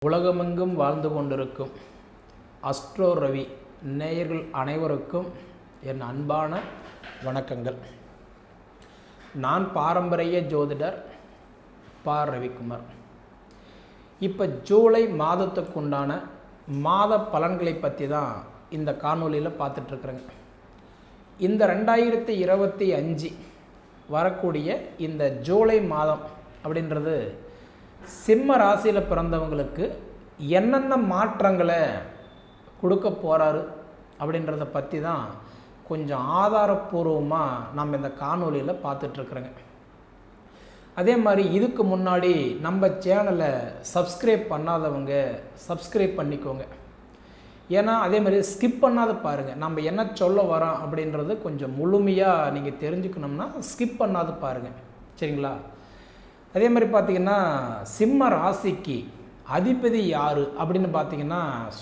உலகமெங்கும் வாழ்ந்து கொண்டிருக்கும் அஸ்ட்ரோ ரவி நேயர்கள் அனைவருக்கும் என் அன்பான வணக்கங்கள். நான் பாரம்பரிய ஜோதிடர் பா. ரவிக்குமார். இப்போ ஜூலை மாதத்துக்குண்டான மாத பலன்களை பற்றி தான் இந்த காணொலியில் பார்த்துட்ருக்குறேங்க. இந்த 2025 வரக்கூடிய இந்த ஜூலை மாதம் அப்படின்றது சிம்ம ராசியில் பிறந்தவங்களுக்கு என்னென்ன மாற்றங்களை கொடுக்க போகிறாரு அப்படின்றத பற்றி தான் கொஞ்சம் ஆதாரப்பூர்வமாக நம்ம இந்த காணொலியில் பார்த்துட்ருக்குறோங்க. அதே மாதிரி இதுக்கு முன்னாடி நம்ம சேனலை சப்ஸ்கிரைப் பண்ணாதவங்க சப்ஸ்கிரைப் பண்ணிக்கோங்க. ஏன்னா அதே மாதிரி ஸ்கிப் பண்ணாத பாருங்கள். நம்ம என்ன சொல்ல வரோம் அப்படின்றது கொஞ்சம் முழுமையாக நீங்கள் தெரிஞ்சுக்கணும்னா ஸ்கிப் பண்ணாத பாருங்கள், சரிங்களா? அதே மாதிரி பார்த்திங்கன்னா சிம்ம ராசிக்கு அதிபதி யார் அப்படின்னு பார்த்திங்கன்னா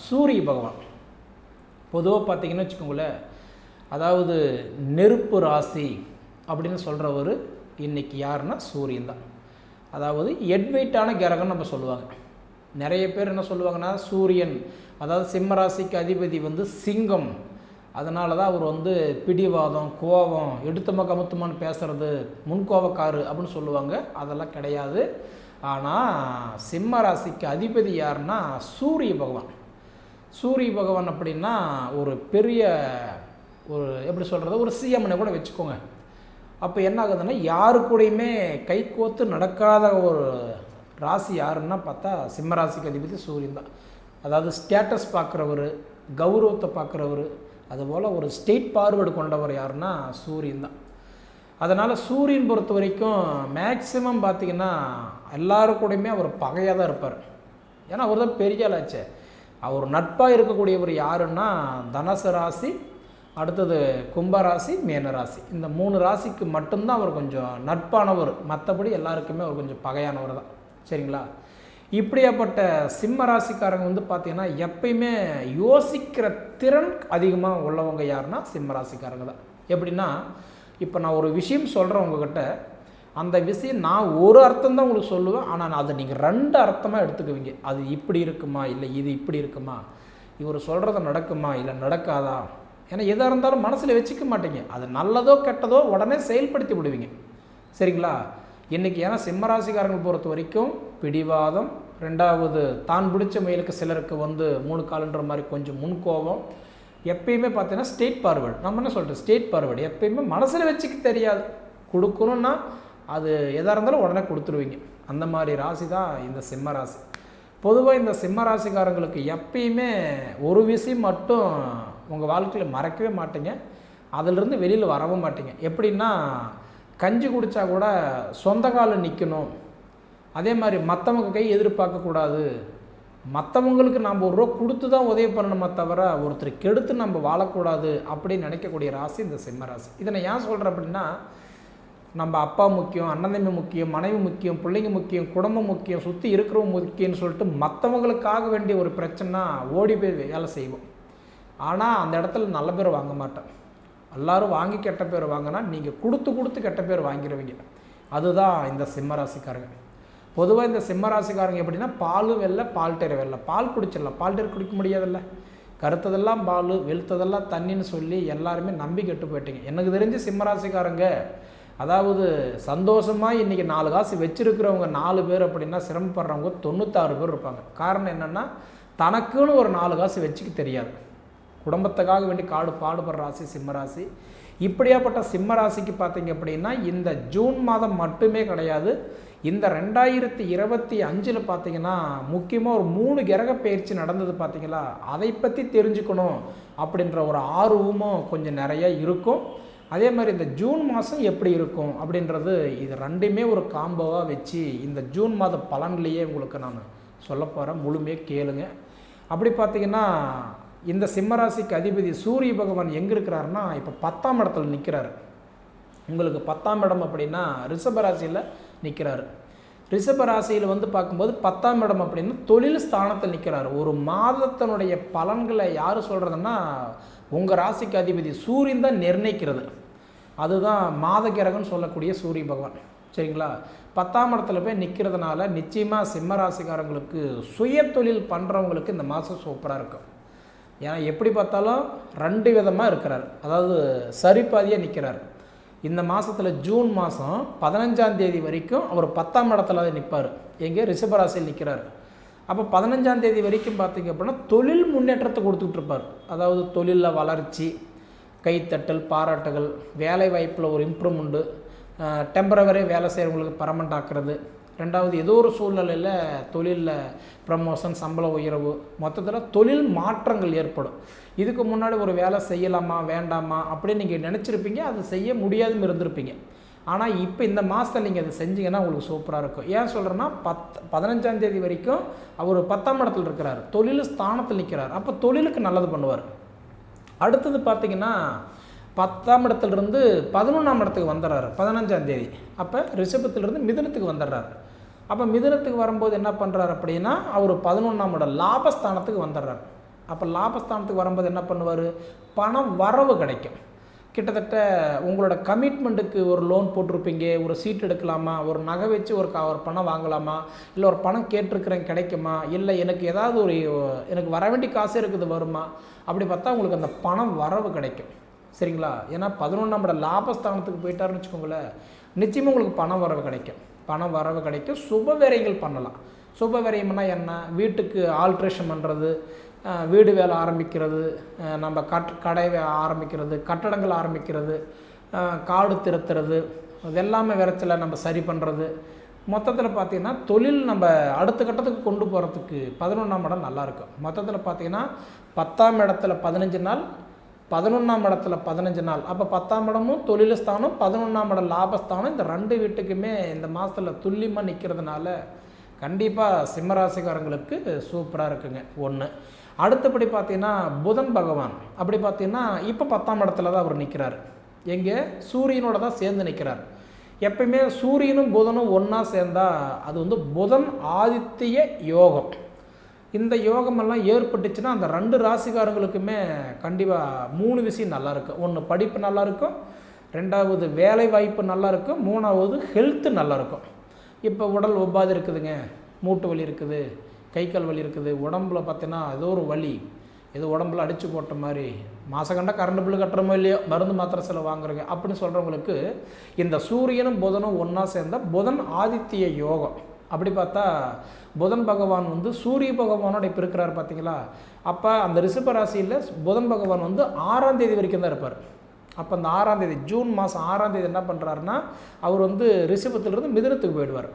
சூரிய பகவான். பொதுவாக பார்த்திங்கன்னா வச்சுக்கோங்களேன், அதாவது நெருப்பு ராசி அப்படின்னு சொல்கிறவர் இன்றைக்கி யாருன்னா சூரியன் தான். அதாவது ஹெட்வெயிட்டான கிரகம்னு நம்ம சொல்லுவாங்க. நிறைய பேர் என்ன சொல்லுவாங்கன்னா சூரியன் அதாவது சிம்ம ராசிக்கு அதிபதி சிங்கம், அதனால தான் அவர் பிடிவாதம் கோபம் எடுத்தமா கமுத்தமானு பேசுகிறது முன்கோபக்காரு அப்படின்னு சொல்லுவாங்க. அதெல்லாம் கிடையாது. ஆனால் சிம்ம ராசிக்கு அதிபதி யாருன்னா சூரிய பகவான். சூரிய பகவான் அப்படின்னா ஒரு பெரிய ஒரு எப்படி சொல்கிறது ஒரு சிஎம்னை கூட வச்சுக்கோங்க. அப்போ என்ன ஆகுதுன்னா யாரு கூடயுமே கை கோத்து நடக்காத ஒரு ராசி யாருன்னா பார்த்தா சிம்ம ராசிக்கு அதிபதி சூரியன் தான். அதாவது ஸ்டேட்டஸ் பார்க்குறவர், கௌரவத்தை பார்க்குறவர், அதுபோல் ஒரு ஸ்டேட் ஃபார்வர்டு கொண்டவர் யாருன்னா சூரியன் தான். அதனால் சூரியன் பொறுத்த வரைக்கும் மேக்சிமம் பார்த்திங்கன்னா எல்லாருக்கூடையுமே அவர் பகையாக தான் இருப்பார். ஏன்னா அவர் தான் பெரிய ஆளாச்சே. அவர் நட்பாக இருக்கக்கூடியவர் யாருன்னா தனுசு ராசி, அடுத்தது கும்பராசி, மீனராசி. இந்த 3 ராசிக்கு மட்டும்தான் அவர் கொஞ்சம் நட்பானவர். மற்றபடி எல்லாருக்குமே அவர் கொஞ்சம் பகையானவர் தான், சரிங்களா? இப்படியாப்பட்ட சிம்ம ராசிக்காரங்க பார்த்திங்கன்னா எப்பயுமே யோசிக்கிற திறன் அதிகமாக உள்ளவங்க யாருன்னா சிம்ம ராசிக்காரங்க தான். எப்படின்னா இப்போ நான் ஒரு விஷயம் சொல்கிறேன் உங்ககிட்ட, அந்த விஷயம் நான் ஒரு அர்த்தம் தான் உங்களுக்கு சொல்லுவேன். ஆனால் அதை நீங்கள் 2 அர்த்தமாக எடுத்துக்குவீங்க. அது இப்படி இருக்குமா இல்லை இது இப்படி இருக்குமா, இவர் சொல்கிறத நடக்குமா இல்லை நடக்காதா. ஏன்னா எதாக இருந்தாலும் மனசில் வச்சுக்க மாட்டீங்க. அது நல்லதோ கெட்டதோ உடனே செயல்படுத்தி விடுவீங்க, சரிங்களா? இன்றைக்கி ஏன்னா சிம்மராசிக்காரங்களை பொறுத்த வரைக்கும் பிடிவாதம், 2வது தான் பிடிச்ச முயலுக்கு சிலருக்கு 3 காலன்ற மாதிரி கொஞ்சம் முன்கோபம், எப்பயுமே பார்த்தீங்கன்னா ஸ்டேட் ஃபார்வர்டு. நம்ம என்ன சொல்கிறோம், ஸ்டேட் ஃபார்வர்டு எப்பயுமே மனசில் வச்சுக்க தெரியாது. கொடுக்கணுன்னா அது எதாக இருந்தாலும் உடனே கொடுத்துருவீங்க. அந்த மாதிரி ராசி தான் இந்த சிம்ம ராசி. பொதுவாக இந்த சிம்ம ராசிக்காரங்களுக்கு எப்பயுமே ஒரு விஷயம் மட்டும் உங்கள் வாழ்க்கையில் மறக்கவே மாட்டீங்க, அதிலிருந்து வெளியில் வரவும் மாட்டீங்க. எப்படின்னா கஞ்சி குடித்தா கூட சொந்த காலில் நிற்கணும். அதே மாதிரி மற்றவங்க கை எதிர்பார்க்கக்கூடாது. மற்றவங்களுக்கு நம்ம ஒரு ரூபா கொடுத்து தான் உதவி பண்ணணுமே தவிர ஒருத்தர் கெடுத்து நம்ம வாழக்கூடாது அப்படின்னு நினைக்கக்கூடிய ராசி இந்த சிம்ம ராசி. இதை நான் ஏன் சொல்கிறேன் அப்படின்னா, நம்ம அப்பா முக்கியம், அண்ணன் தம்பி முக்கியம், மனைவி முக்கியம், பிள்ளைங்க முக்கியம், குடும்பம் முக்கியம், சுற்றி இருக்கிறவங்க முக்கியம்னு சொல்லிட்டு மற்றவங்களுக்காக வேண்டிய ஒரு பிரச்சனைனா ஓடி போய் வேலை செய்வோம். ஆனால் அந்த இடத்துல நல்ல பேர் வாங்க மாட்டேன். எல்லோரும் வாங்கி கெட்ட பேர் வாங்கினா நீங்கள் கொடுத்து கெட்ட பேர் வாங்கிடுவீங்க. அதுதான் இந்த சிம்ம ராசிக்காரங்க. பொதுவாக இந்த சிம்ம ராசிக்காரங்க எப்படின்னா பால் வெள்ளை பால் டேர் வெள்ளை, பால் குடிச்சிடலாம், பால் டேர் குடிக்க முடியாதில்ல, கருத்ததெல்லாம் பால் வெளுத்ததெல்லாம் தண்ணின்னு சொல்லி எல்லாருமே நம்பி கெட்டு போயிட்டீங்க. எனக்கு தெரிஞ்சு சிம்ம ராசிக்காரங்க அதாவது சந்தோஷமாக இன்றைக்கி 4 காசு வச்சுருக்கிறவங்க 4 பேர் அப்படின்னா சிரமப்படுறவங்க 96 பேர் இருப்பாங்க. காரணம் என்னென்னா தனக்குன்னு ஒரு 4 காசு வச்சுக்க தெரியாது. குடும்பத்துக்காக வேண்டி பாடுபடுற ராசி சிம்ம ராசி. இப்படியாப்பட்ட சிம்ம ராசிக்கு பார்த்தீங்க அப்படின்னா இந்த ஜூன் மாதம் மட்டுமே கிடையாது, இந்த 2025 பார்த்தீங்கன்னா முக்கியமாக ஒரு 3 கிரக பயிற்சி நடந்தது பார்த்தீங்களா, அதை பற்றி தெரிஞ்சுக்கணும் அப்படின்ற ஒரு ஆர்வமும் கொஞ்சம் நிறைய இருக்கும். அதே மாதிரி இந்த ஜூன் மாதம் எப்படி இருக்கும் அப்படின்றது இது 2மே ஒரு காம்போவாக வச்சு இந்த ஜூன் மாத பலன்லேயே உங்களுக்கு நான் சொல்ல போகிறேன். முழுமையாக கேளுங்க. அப்படி பார்த்திங்கன்னா இந்த சிம்மராசிக்கு அதிபதி சூரிய பகவான் எங்கே இருக்கிறாருன்னா இப்போ 10ஆம் இடத்துல நிற்கிறாரு. உங்களுக்கு 10ஆம் இடம் அப்படின்னா ரிஷபராசியில் நிற்கிறாரு. ரிஷபராசியில் பார்க்கும்போது 10ஆம் இடம் அப்படின்னா தொழில் ஸ்தானத்தில் நிற்கிறாரு. ஒரு மாதத்தினுடைய பலன்களை யார் சொல்கிறதுன்னா உங்கள் ராசிக்கு அதிபதி சூரியன் தான் நிர்ணயிக்கிறது. அதுதான் மாத கிரகம்னு சொல்லக்கூடிய சூரிய பகவான். சரிங்களா? 10ஆம் இடத்துல போய் நிற்கிறதுனால நிச்சயமாக சிம்ம ராசிக்காரங்களுக்கு சுய தொழில் பண்ணுறவங்களுக்கு இந்த மாதம் சூப்பராக இருக்கும். ஏன்னா எப்படி பார்த்தாலும் 2 விதமாக இருக்கிறார். அதாவது சரிபாதியாக நிற்கிறார். இந்த மாதத்தில் ஜூன் மாதம் 15ஆம் தேதி வரைக்கும் அவர் 10ஆம் இடத்துல நிற்பார். எங்கே? ரிஷபராசியில் நிற்கிறார். அப்போ 15ஆம் தேதி வரைக்கும் பார்த்திங்க அப்படின்னா தொழில் முன்னேற்றத்தை கொடுத்துக்கிட்டு இருப்பார். அதாவது தொழிலில் வளர்ச்சி, கைத்தட்டல், பாராட்டுகள், வேலை வாய்ப்பில் ஒரு இம்ப்ரூவ்மெண்ட்டு, டெம்பரவரி வேலை செய்கிறவங்களுக்கு பர்மனெண்ட் ஆக்குறது, ரெண்டாவது ஏதோ ஒரு சூழ்நிலையில் தொழிலில் ப்ரமோஷன், சம்பள உயர்வு, மொத்தத்தில் தொழில் மாற்றங்கள் ஏற்படும். இதுக்கு முன்னாடி ஒரு வேலை செய்யலாமா வேண்டாமா அப்படின்னு நீங்கள் நினச்சிருப்பீங்க, அது செய்ய முடியாதுன்னு இருந்திருப்பீங்க. ஆனால் இப்போ இந்த மாதத்தில் நீங்கள் அதை செஞ்சீங்கன்னா உங்களுக்கு சூப்பராக இருக்கும். ஏன் சொல்கிறேன்னா 15ஆம் தேதி வரைக்கும் அவர் 10ஆம் இடத்துல இருக்கிறார், தொழில் ஸ்தானத்தில் நிற்கிறார். அப்போ தொழிலுக்கு நல்லது பண்ணுவார். அடுத்தது பார்த்திங்கன்னா 10ஆம் இடத்துலேருந்து 11ஆம் இடத்துக்கு வந்துடுறாரு 15ஆம் தேதி. அப்போ ரிஷபத்திலிருந்து மிதுனத்துக்கு வந்துடுறாரு. அப்போ மிதுனத்துக்கு வரும்போது என்ன பண்ணுறாரு அப்படின்னா அவர் 11ஆம் இடம் லாபஸ்தானத்துக்கு வந்துடுறாரு. அப்போ லாபஸ்தானத்துக்கு வரும்போது என்ன பண்ணுவார்? பணம் வரவு கிடைக்கும். கிட்டத்தட்ட உங்களோட கமிட்மெண்ட்டுக்கு ஒரு லோன் போட்டிருப்பீங்க, ஒரு சீட் எடுக்கலாமா, ஒரு நகை வச்சு ஒரு பணம் வாங்கலாமா, இல்லை ஒரு பணம் கேட்டிருக்கிறேன் கிடைக்குமா, இல்லை எனக்கு ஏதாவது எனக்கு வர வேண்டிய காசு இருக்குது வருமா, அப்படி பார்த்தா உங்களுக்கு அந்த பணம் வரவு கிடைக்கும். சரிங்களா? ஏன்னா 11ஆம் இடம் லாபஸ்தானத்துக்கு போயிட்டாருன்னு வச்சுக்கோங்களேன், நிச்சயமாக உங்களுக்கு பணம் வரவு கிடைக்கும். பணம் வரவு கிடைக்கும். சுப விரயங்கள் பண்ணலாம். சுப விரயம்னா என்ன? வீட்டுக்கு ஆல்ட்ரேஷன் பண்ணுறது, வீடு வேலை ஆரம்பிக்கிறது, நம்ம கடை ஆரம்பிக்கிறது, கட்டடங்கள் ஆரம்பிக்கிறது, காடு திருத்துறது, இதெல்லாமே விரைச்சலை நம்ம சரி பண்ணுறது. மொத்தத்தில் பார்த்திங்கன்னா தொழில் நம்ம அடுத்த கட்டத்துக்கு கொண்டு போகிறதுக்கு 11ஆம் இடம் நல்லாயிருக்கும். மொத்தத்தில் பார்த்திங்கன்னா 10ஆம் இடத்துல 15 நாள், 11ஆம் இடத்துல 15 நாள். அப்போ 10ஆம் இடமும் தொழில் ஸ்தானம், 11ஆம் இடம் லாபஸ்தானம், இந்த 2 வீட்டுக்குமே இந்த மாதத்தில் துல்லியமாக நிற்கிறதுனால கண்டிப்பாக சிம்மராசிக்காரங்களுக்கு சூப்பராக இருக்குங்க. ஒன்று. அடுத்தபடி பார்த்தீங்கன்னா புதன் பகவான் அப்படி பார்த்தீங்கன்னா இப்போ 10ஆம் இடத்துல தான் அவர் நிற்கிறார். எங்கே? சூரியனோட தான் சேர்ந்து நிற்கிறார். எப்பயுமே சூரியனும் புதனும் ஒன்றா சேர்ந்தால் அது புதன் ஆதித்ய யோகம். இந்த யோகமெல்லாம் ஏற்பட்டுச்சுன்னா அந்த 2 ராசிக்காரங்களுக்குமே கண்டிப்பாக 3 விஷயம் நல்லாயிருக்கும். ஒன்று படிப்பு நல்லாயிருக்கும், 2வது வேலை வாய்ப்பு நல்லாயிருக்கும், 3வது ஹெல்த்து நல்லாயிருக்கும். இப்போ உடல் உபாதை இருக்குதுங்க, மூட்டு வலி இருக்குது, கை கால் வலி இருக்குது, உடம்புல பார்த்தீங்கன்னா ஏதோ ஒரு வலி, ஏதோ உடம்புல அடித்து போட்ட மாதிரி, மாதம் கண்டா கரண்ட் பில்லு கட்டுறமோ இல்லையோ, மருந்து மாத்திரை செலவு வாங்குறங்க அப்படின்னு சொல்கிறவங்களுக்கு இந்த சூரியனும் புதனும் ஒன்றா சேர்ந்தால் புதன் ஆதித்ய யோகம். அப்படி பார்த்தா புதன் பகவான் சூரிய பகவானோட இப்போ இருக்கிறார் பார்த்தீங்களா? அப்போ அந்த ரிஷப ராசியில் புதன் பகவான் 6ஆம் தேதி வரைக்கும் தான் இருப்பார். அப்போ அந்த 6ஆம் தேதி ஜூன் மாதம் 6ஆம் தேதி என்ன பண்ணுறாருன்னா அவர் ரிஷபத்திலிருந்து மிதுனத்துக்கு போயிடுவார்.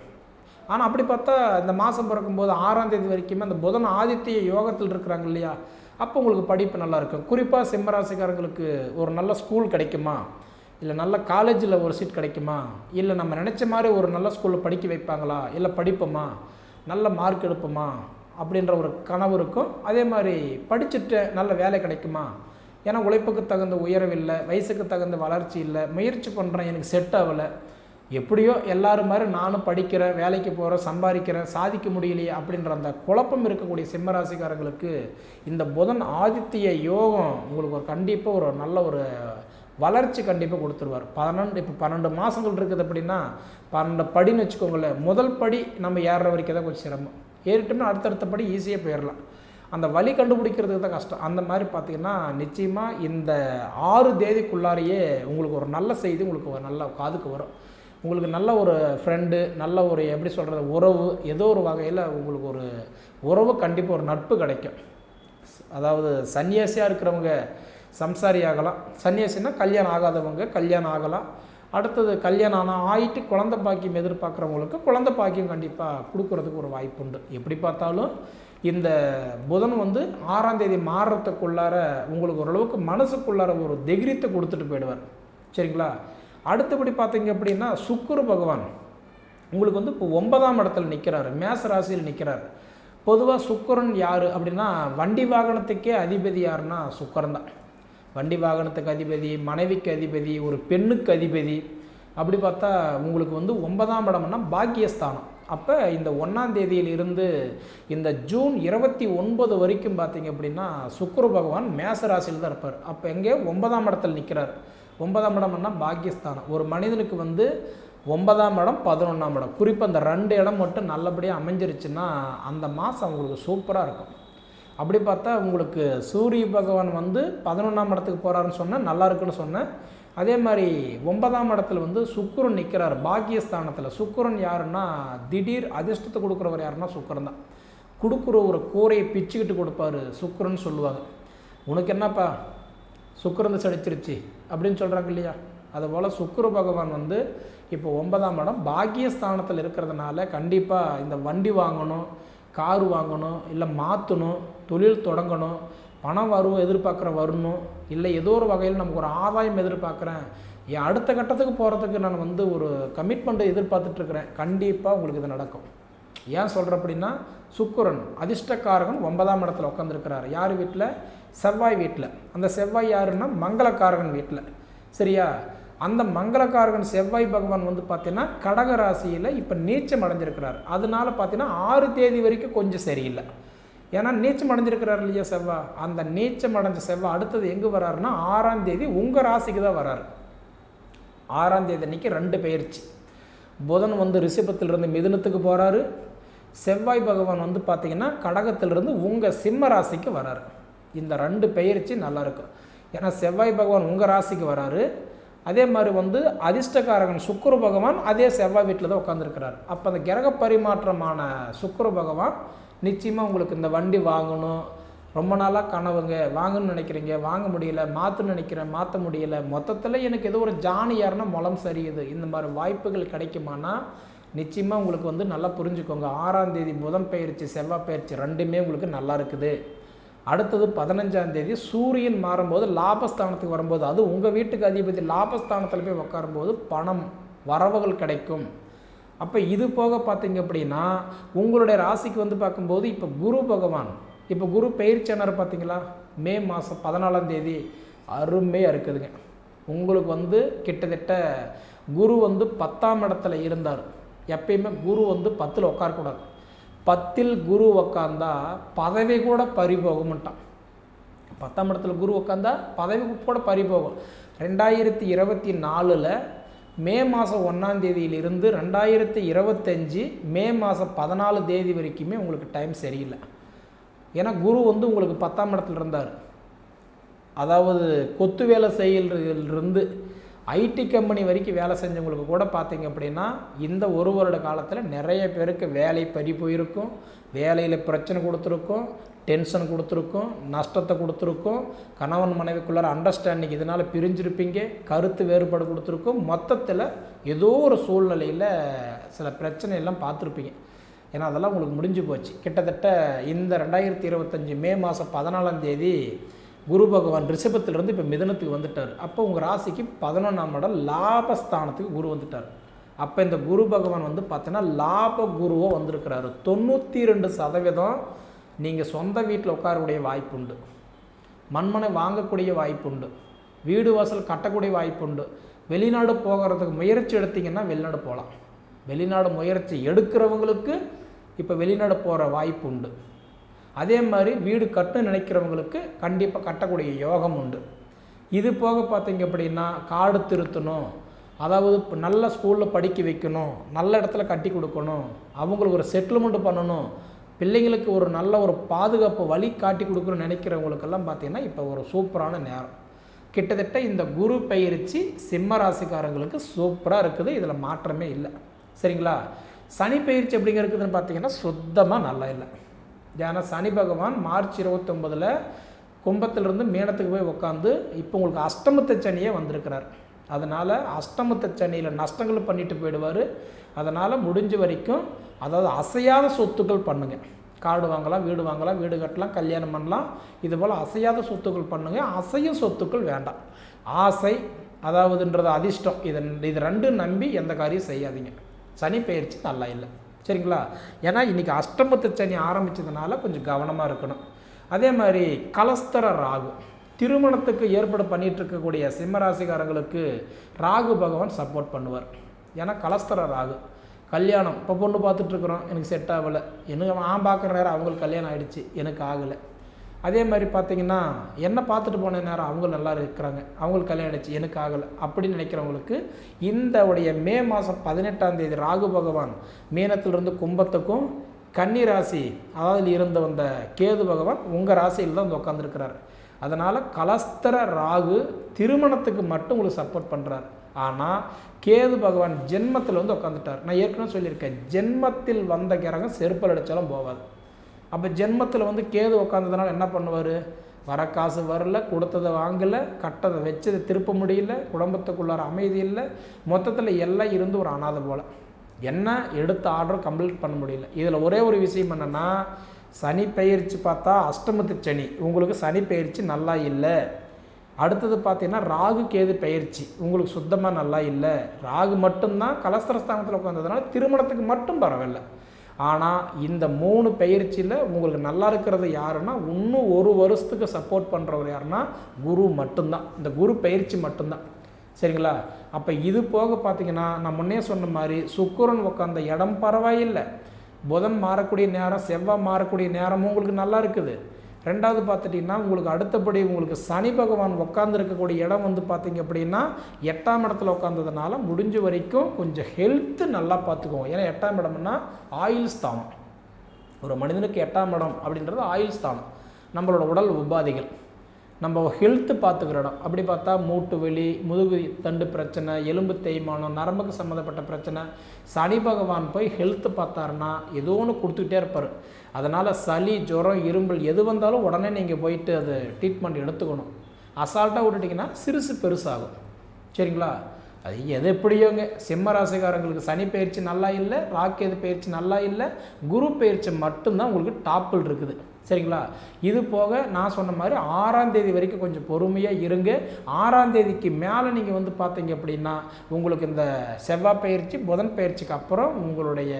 ஆனால் அப்படி பார்த்தா இந்த மாதம் பிறக்கும்போது 6ஆம் தேதி வரைக்குமே அந்த புதன் ஆதித்ய யோகத்தில் இருக்கிறாங்க இல்லையா? அப்போ உங்களுக்கு படிப்பு நல்லாயிருக்கும். குறிப்பாக சிம்மராசிக்காரங்களுக்கு ஒரு நல்ல ஸ்கூல் கிடைக்குமா, இல்லை நல்ல காலேஜில் ஒரு சீட் கிடைக்குமா, இல்லை நம்ம நினச்ச மாதிரி ஒரு நல்ல ஸ்கூலில் படிக்க வைப்பாங்களா, இல்லை படிப்போமா, நல்ல மார்க் எடுப்போமா அப்படின்ற ஒரு கனவு இருக்கும். அதே மாதிரி படிச்சுட்டு நல்ல வேலை கிடைக்குமா, ஏன்னா உழைப்புக்கு தகுந்த உயர்வு இல்லை, வயசுக்கு தகுந்த வளர்ச்சி இல்லை, முயற்சி பண்ணுறேன் எனக்கு செட் ஆகலை, எப்படியோ எல்லோரும் மாதிரி நானும் படிக்கிறேன், வேலைக்கு போகிறேன், சம்பாதிக்கிறேன், சாதிக்க முடியலையே அப்படின்ற அந்த குழப்பம் இருக்கக்கூடிய சிம்மராசிக்காரங்களுக்கு இந்த புதன் ஆதித்ய யோகம் உங்களுக்கு கண்டிப்பாக ஒரு நல்ல ஒரு வளர்ச்சி கண்டிப்பாக கொடுத்துருவார். 12 மாதங்கள் இருக்குது அப்படின்னா 12 படின்னு வச்சுக்கோங்களேன். முதல் படி நம்ம ஏறுற வரைக்கும் தான் கொஞ்சம் சிரமம், ஏறிட்டோம்னா அடுத்தடுத்த படி ஈஸியாக போயிடலாம். அந்த வழி கண்டுபிடிக்கிறதுக்கு தான் கஷ்டம். அந்த மாதிரி பார்த்திங்கன்னா நிச்சயமாக இந்த 6 தேதிக்குள்ளாரையே உங்களுக்கு ஒரு நல்ல செய்தி உங்களுக்கு ஒரு நல்ல காதுக்கு வரும். உங்களுக்கு நல்ல ஒரு ஃப்ரெண்டு, நல்ல ஒரு எப்படி சொல்கிறது உறவு, ஏதோ ஒரு வகையில் உங்களுக்கு ஒரு உறவு கண்டிப்பாக ஒரு நட்பு கிடைக்கும். அதாவது சன்னியாசியாக இருக்கிறவங்க சம்சாரி ஆகலாம், சன்னியாசின்னா கல்யாணம் ஆகாதவங்க கல்யாணம் ஆகலாம். அடுத்தது கல்யாணம் ஆகிட்டு குழந்தை பாக்கியம் எதிர்பார்க்குறவங்களுக்கு குழந்தை பாக்கியம் கண்டிப்பாக கொடுக்குறதுக்கு ஒரு வாய்ப்பு உண்டு. எப்படி பார்த்தாலும் இந்த புதன் 6ஆம் தேதி மாறுறதுக்குள்ளார உங்களுக்கு ஓரளவுக்கு மனசுக்குள்ளார ஒரு தைரியத்தை கொடுத்துட்டு போயிடுவார். சரிங்களா? அடுத்தபடி பார்த்தீங்க அப்படின்னா சுக்கிர பகவான் உங்களுக்கு இப்போ 9ஆம் இடத்துல நிற்கிறார், மேச ராசியில் நிற்கிறார். பொதுவாக சுக்கிரன் யார் அப்படின்னா வண்டி வாகனத்துக்கே அதிபதி யாருன்னா சுக்கிரன் தான். வண்டி வாகனத்துக்கு அதிபதி, மனைவிக்கு அதிபதி, ஒரு பெண்ணுக்கு அதிபதி. அப்படி பார்த்தா உங்களுக்கு 9ஆம் இடம்னா பாக்கியஸ்தானம். அப்போ இந்த 1ஆம் தேதியிலிருந்து இந்த ஜூன் 29 வரைக்கும் பார்த்தீங்க அப்படின்னா சுக்கிர பகவான் மேச ராசியில் தான் இருப்பார். அப்போ எங்கே 9ஆம் இடத்துல நிற்கிறார். 9ஆம் இடம்னா பாக்கியஸ்தானம். ஒரு மனிதனுக்கு 9ஆம் இடம் 11ஆம் இடம், குறிப்பாக அந்த 2 இடம் மட்டும் நல்லபடியாக அமைஞ்சிருச்சுன்னா அந்த மாதம் உங்களுக்கு சூப்பராக இருக்கும். அப்படி பார்த்தா உங்களுக்கு சூரிய பகவான் வந்து 11ஆம் இடத்துக்கு போகிறாருன்னு சொன்னால் நல்லா இருக்குன்னு சொன்னேன். அதே மாதிரி 9ஆம் இடத்துல வந்து சுக்கிரன் நிற்கிறார் பாக்கியஸ்தானத்தில். சுக்கிரன் யாருன்னா திடீர் அதிர்ஷ்டத்தை கொடுக்குறவர் யாருன்னா சுக்கிரன் தான். கொடுக்குற ஒரு கூரையை பிச்சுக்கிட்டு கொடுப்பாரு சுக்கிரன் சொல்லுவாங்க. உனக்கு என்னப்பா சுக்கிரன் சடிச்சிருச்சு அப்படின்னு சொல்கிறாங்க இல்லையா, அதுபோல் சுக்கிர பகவான் வந்து இப்போ 9ஆம் இடம் பாக்கியஸ்தானத்தில் இருக்கிறதுனால கண்டிப்பாக இந்த வண்டி வாங்கணும், காரு வாங்கணும், இல்லை மாற்றணும், தொழில் தொடங்கணும், பணம் வரணும், இல்லை ஏதோ ஒரு வகையில் நமக்கு ஒரு ஆதாயம் எதிர்பார்க்குறேன், என் அடுத்த கட்டத்துக்கு போகிறதுக்கு நான் வந்து ஒரு கமிட்மெண்ட்டை எதிர்பார்த்துட்ருக்குறேன், கண்டிப்பாக உங்களுக்கு இது நடக்கும். ஏன் சொல்கிறேன் அப்படின்னா சுக்கிரன் அதிர்ஷ்டக்காரகன் 9ஆம் இடத்துல உட்காந்துருக்கிறார். யார் வீட்டில்? செவ்வாய் வீட்டில். அந்த செவ்வாய் யாருன்னா மங்களக்காரகன் வீட்டில். சரியா? அந்த மங்களக்காரகன் செவ்வாய் பகவான் வந்து பார்த்தீங்கன்னா கடக ராசியில் இப்போ நீச்சம் அடைஞ்சிருக்கிறார். அதனால பார்த்தீங்கன்னா 6 தேதி வரைக்கும் கொஞ்சம் சரியில்லை. ஏன்னா நீச்சம் அடைஞ்சிருக்கிறார் இல்லையா செவ்வாய். அந்த நீச்சம் அடைஞ்ச செவ்வாய் அடுத்தது எங்கே வராருன்னா 6ஆம் தேதி உங்கள் ராசிக்கு தான் வராரு. 6ஆம் தேதி அன்றைக்கி 2 பெயர்ச்சி. புதன் வந்து ரிஷபத்திலிருந்து மிதுனத்துக்கு போகிறாரு. செவ்வாய் பகவான் வந்து பார்த்திங்கன்னா கடகத்திலிருந்து உங்கள் சிம்ம ராசிக்கு வராரு. இந்த 2 பெயர்ச்சி நல்லாயிருக்கும். ஏன்னா செவ்வாய் பகவான் உங்கள் ராசிக்கு வராரு. அதே மாதிரி வந்து அதிர்ஷ்டக்காரகன் சுக்கிர பகவான் அதே செவ்வாய் வீட்டில் தான் உட்காந்துருக்கிறார். அப்போ அந்த கிரக பரிமாற்றமான சுக்கிர பகவான் நிச்சயமாக உங்களுக்கு இந்த வண்டி வாங்கணும், ரொம்ப நாளாக கனவுங்க, வாங்கணும்னு நினைக்கிறீங்க, வாங்க முடியல, மாற்றணும்னு நினைக்கிறேன், மாற்ற முடியல, மொத்தத்தில் எனக்கு ஏதோ ஒரு ஜானி யாருன்னா முளம் சரியுது, இந்த மாதிரி வாய்ப்புகள் கிடைக்குமானா நிச்சயமாக உங்களுக்கு வந்து நல்லா புரிஞ்சுக்கோங்க. 6ஆம் தேதி புதன் பயிற்சி செவ்வாய் பயிற்சி 2மே உங்களுக்கு நல்லா இருக்குது. அடுத்தது 15ஆம் தேதி சூரியன் மாறும்போது லாபஸ்தானத்துக்கு வரும்போது, அது உங்கள் வீட்டுக்கு அதிபதி லாபஸ்தானத்தில் போய் உட்காரும்போது பணம் வரவுகள் கிடைக்கும். அப்போ இது போக பார்த்தீங்க அப்படின்னா உங்களுடைய ராசிக்கு வந்து பார்க்கும்போது இப்போ குரு பகவான், இப்போ குரு பயிற்சியானார் பார்த்தீங்களா, மே மாதம் 14ஆம் தேதி அருமையாக இருக்குதுங்க. உங்களுக்கு வந்து கிட்டத்தட்ட குரு வந்து 10ஆம் இடத்துல இருந்தார். எப்பயுமே குரு வந்து 10ல் உட்காரக்கூடாது. 10ல் குரு உக்காந்தா பதவி கூட பறிபோகும்ட்டான். 10ஆம் இடத்துல குரு உட்காந்தா பதவி கூட பறிபோகும். 2024 மே மாதம் 1ஆம் தேதியிலிருந்து 2025 மே மாதம் 14 தேதி வரைக்குமே உங்களுக்கு டைம் சரியில்லை. ஏன்னா குரு வந்து உங்களுக்கு 10ஆம் இடத்துல இருந்தார். அதாவது கொத்து வேலை செய்யிலிருந்து ஐடி கம்பெனி வரைக்கும் வேலை செஞ்சவங்களுக்கு கூட பார்த்தீங்க அப்படின்னா இந்த 1 வருட காலத்தில் நிறைய பேருக்கு வேலை பறி போயிருக்கும், வேலையில் பிரச்சனை கொடுத்துருக்கோம், டென்ஷன் கொடுத்துருக்கோம், நஷ்டத்தை கொடுத்துருக்கோம், கணவன் மனைவிக்குள்ளார அண்டர்ஸ்டாண்டிங் இதனால் பிரிஞ்சிருப்பீங்க, கருத்து வேறுபாடு கொடுத்துருக்கோம். மொத்தத்தில் ஏதோ ஒரு சூழ்நிலையில் சில பிரச்சனையெல்லாம் பார்த்துருப்பீங்க. ஏன்னா அதெல்லாம் உங்களுக்கு முடிஞ்சு போச்சு. கிட்டத்தட்ட இந்த 2025 மே மாதம் 14ஆம் தேதி குரு பகவான் ரிஷபத்திலிருந்து இப்போ மிதுனத்துக்கு வந்துட்டார். அப்போ உங்கள் ராசிக்கு 11ஆம் இடம் லாபஸ்தானத்துக்கு குரு வந்துட்டார். அப்போ இந்த குரு பகவான் வந்து பார்த்தீங்கன்னா லாப குருவோ வந்திருக்கிறாரு. 92% நீங்கள் சொந்த வீட்டில் உட்காரக்கூடிய வாய்ப்புண்டு, மண்மனை வாங்கக்கூடிய வாய்ப்புண்டு, வீடு வாசல் கட்டக்கூடிய வாய்ப்புண்டு. வெளிநாடு போகிறதுக்கு முயற்சி எடுத்திங்கன்னா வெளிநாடு போகலாம். வெளிநாடு முயற்சி எடுக்கிறவங்களுக்கு இப்போ வெளிநாடு போகிற வாய்ப்பு உண்டு. அதே மாதிரி வீடு கட்டணும்னு நினைக்கிறவங்களுக்கு கண்டிப்பாக கட்டக்கூடிய யோகம் உண்டு. இது போக பார்த்தீங்க அப்படின்னா காடு திருத்தணும், அதாவது நல்ல ஸ்கூலில் படிக்க வைக்கணும், நல்ல இடத்துல கட்டி கொடுக்கணும், அவங்களுக்கு ஒரு செட்டில்மெண்ட் பண்ணணும், பிள்ளைங்களுக்கு ஒரு நல்ல ஒரு பாதுகாப்பு வழி காட்டி கொடுக்கணும்னு நினைக்கிறவங்களுக்கெல்லாம் பார்த்திங்கன்னா இப்போ ஒரு சூப்பரான நேரம். கிட்டத்தட்ட இந்த குரு பயிற்சி சிம்ம ராசிக்காரங்களுக்கு சூப்பராக இருக்குது. இதில் மாற்றமே இல்லை. சரிங்களா? சனி பயிற்சி எப்படிங்க இருக்குதுன்னு பார்த்தீங்கன்னா சுத்தமாக நல்லா இல்லை. ஏன்னா சனி பகவான் மார்ச் 29 கும்பத்திலிருந்து மீனத்துக்கு போய் உட்காந்து இப்போ உங்களுக்கு அஷ்டமத்து சனியே வந்திருக்கிறார். அதனால் அஷ்டமத்து சனியில் நஷ்டங்கள் பண்ணிட்டு போயிடுவார். அதனால் முடிஞ்ச வரைக்கும் அதாவது அசையாத சொத்துக்கள் பண்ணுங்கள். காடு வாங்கலாம், வீடு வாங்கலாம், வீடு கட்டலாம், கல்யாணம் பண்ணலாம், இதுபோல் அசையாத சொத்துக்கள் பண்ணுங்கள். அசையும் சொத்துக்கள் வேண்டாம். ஆசை அதாவதுன்றது அதிர்ஷ்டம், இது 2 நம்பி எந்த காரியம் செய்யாதீங்க. சனி பயிற்சி நல்லா இல்லை. சரிங்களா? ஏன்னா இன்றைக்கி அஷ்டமத்து சனி ஆரம்பித்ததுனால கொஞ்சம் கவனமாக இருக்கணும். அதே மாதிரி கலஸ்தர ராகு திருமணத்துக்கு ஏற்பாடு பண்ணிகிட்டு இருக்கக்கூடிய சிம்மராசிக்காரங்களுக்கு ராகு பகவான் சப்போர்ட் பண்ணுவார். ஏன்னா கலஸ்தர ராகு கல்யாணம் இப்போ பொண்ணு பார்த்துட்ருக்குறோம், எனக்கு செட் ஆகலை, எனக்கு நான் பார்க்குற நேரம் அவங்களுக்கு கல்யாணம் ஆகிடுச்சு, எனக்கு ஆகலை, அதே மாதிரி பார்த்தீங்கன்னா என்ன பார்த்துட்டு போன நேரம் அவங்க நல்லா இருக்கிறாங்க, அவங்களுக்கு கல்யாணம் ஆயிடுச்சு, எனக்கு ஆகலை அப்படின்னு நினைக்கிறவங்களுக்கு இந்த உடைய மே மாதம் 18ஆம் தேதி ராகு பகவான் மீனத்திலிருந்து கும்பத்துக்கும் கன்னி ராசி அதாவது இருந்து வந்த கேது பகவான் உங்கள் ராசியில் தான் வந்து உட்காந்துருக்கிறார். அதனால் கலஸ்தர ராகு திருமணத்துக்கு மட்டும் உங்களுக்கு சப்போர்ட் பண்ணுறார். ஆனால் கேது பகவான் ஜென்மத்தில் வந்து உட்காந்துட்டார். நான் ஏற்கனவே சொல்லியிருக்கேன், ஜென்மத்தில் வந்த கிரகம் செருப்பல் அடித்தாலும் போவாது. அப்போ ஜென்மத்தில் வந்து கேது உட்காந்ததுனால என்ன பண்ணுவார், வர காசு வரல, கொடுத்ததை வாங்கலை, கட்டதை வச்சதை திருப்ப முடியல, குடும்பத்துக்குள்ளார அமைதி இல்லை, மொத்தத்தில் எல்லாம் இருந்து ஒரு அனாதை போல் என்ன எடுத்த ஆர்டர் கம்ப்ளீட் பண்ண முடியல. இதில் ஒரே ஒரு விஷயம் என்னென்னா, சனி பயிற்சி பார்த்தா அஷ்டமத்து சனி, உங்களுக்கு சனி பயிற்சி நல்லா இல்லை. அடுத்தது பார்த்தீங்கன்னா ராகு கேது பயிற்சி உங்களுக்கு சுத்தமாக நல்லா இல்லை. ராகு மட்டும்தான் கலஸ்தரஸ்தானத்தில் உட்காந்ததுனால திருமணத்துக்கு மட்டும் பரவாயில்லை. ஆனால் இந்த 3 பயிற்சியில் உங்களுக்கு நல்லா இருக்கிறது யாருன்னா, இன்னும் 1 வருஷத்துக்கு சப்போர்ட் பண்ணுறவர் யாருன்னா குரு மட்டும்தான், இந்த குரு பயிற்சி மட்டும்தான். சரிங்களா? அப்போ இது போக பார்த்தீங்கன்னா நான் முன்னே சொன்ன மாதிரி சுக்கிரன் உட்காந்த இடம் பரவாயில்லை, புதன் மாறக்கூடிய நேரம், செவ்வாய் மாறக்கூடிய நேரமும் உங்களுக்கு நல்லா இருக்குது. ரெண்டாவது பார்த்துட்டிங்கன்னா உங்களுக்கு அடுத்தபடி உங்களுக்கு சனி பகவான் உட்காந்துருக்கக்கூடிய இடம் வந்து பார்த்திங்க அப்படின்னா 8ஆம் இடத்துல உட்காந்ததுனால முடிஞ்ச வரைக்கும் கொஞ்சம் ஹெல்த்து நல்லா பார்த்துக்குவோம். ஏன்னா 8ஆம் இடம்னா ஆயுள் ஸ்தானம். ஒரு மனிதனுக்கு 8ஆம் இடம் அப்படின்றது ஆயுள் ஸ்தானம், நம்மளோட உடல் உபாதைகள், நம்ம ஹெல்த்து பார்த்துக்கிற இடம். அப்படி பார்த்தா மூட்டு வலி, முதுகு தண்டு பிரச்சனை, எலும்பு தேய்மானம், நரம்புக்கு சம்மந்தப்பட்ட பிரச்சனை, சனி பகவான் போய் ஹெல்த்து பார்த்தாருன்னா ஏதோ ஒன்று கொடுத்துக்கிட்டே இருப்பார். அதனால் சளி, ஜுரம், இரும்பல் எது வந்தாலும் உடனே நீங்கள் போயிட்டு அது ட்ரீட்மெண்ட் எடுத்துக்கணும். அசால்ட்டாக விட்டுட்டிங்கன்னா சிறுசு பெருசாகும். சரிங்களா? அது எது எப்படியோங்க, சிம்ம ராசிக்காரங்களுக்கு சனி பயிற்சி நல்லா இல்லை, ராக்கேது பயிற்சி நல்லா இல்லை, குரு பயிற்சி மட்டும்தான் உங்களுக்கு டாப்பில் இருக்குது. சரிங்களா? இது போக நான் சொன்ன மாதிரி 6ஆம் தேதி வரைக்கும் கொஞ்சம் பொறுமையாக இருங்க. 6ஆம் தேதிக்கு மேலே நீங்கள் வந்து பார்த்தீங்க அப்படின்னா உங்களுக்கு இந்த செவ்வாய் பயிற்சி, புதன் பயிற்சிக்கு அப்புறம் உங்களுடைய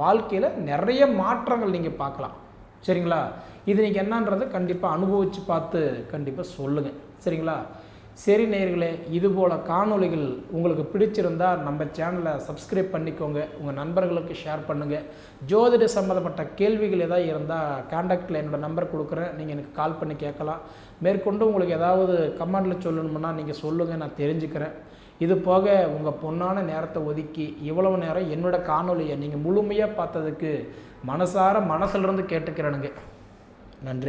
வாழ்க்கையில் நிறைய மாற்றங்கள் நீங்கள் பார்க்கலாம். சரிங்களா? இது நீங்கள் என்னன்றது கண்டிப்பாக அனுபவித்து பார்த்து கண்டிப்பாக சொல்லுங்கள். சரிங்களா? சரி நேயர்களே, இதுபோல் காணொளிகள் உங்களுக்கு பிடிச்சிருந்தால் நம்ம சேனலை சப்ஸ்கிரைப் பண்ணிக்கோங்க, உங்கள் நண்பர்களுக்கு ஷேர் பண்ணுங்கள். ஜோதிட சம்மந்தப்பட்ட கேள்விகள் ஏதாவது இருந்தால் காண்டாக்டில் என்னோடய நம்பர் கொடுக்குறேன், நீங்கள் எனக்கு கால் பண்ணி கேட்கலாம். மேற்கொண்டு உங்களுக்கு ஏதாவது கமெண்டில் சொல்லணும்னா நீங்கள் சொல்லுங்கள், நான் தெரிஞ்சுக்கிறேன். இது போக உங்கள் பொன்னான நேரத்தை ஒதுக்கி இவ்வளவு நேரம் என்னோடய காணொலியை நீங்கள் முழுமையாக பார்த்ததுக்கு மனசிலிருந்து கேட்டுக்கிறேனுங்க. நன்றி.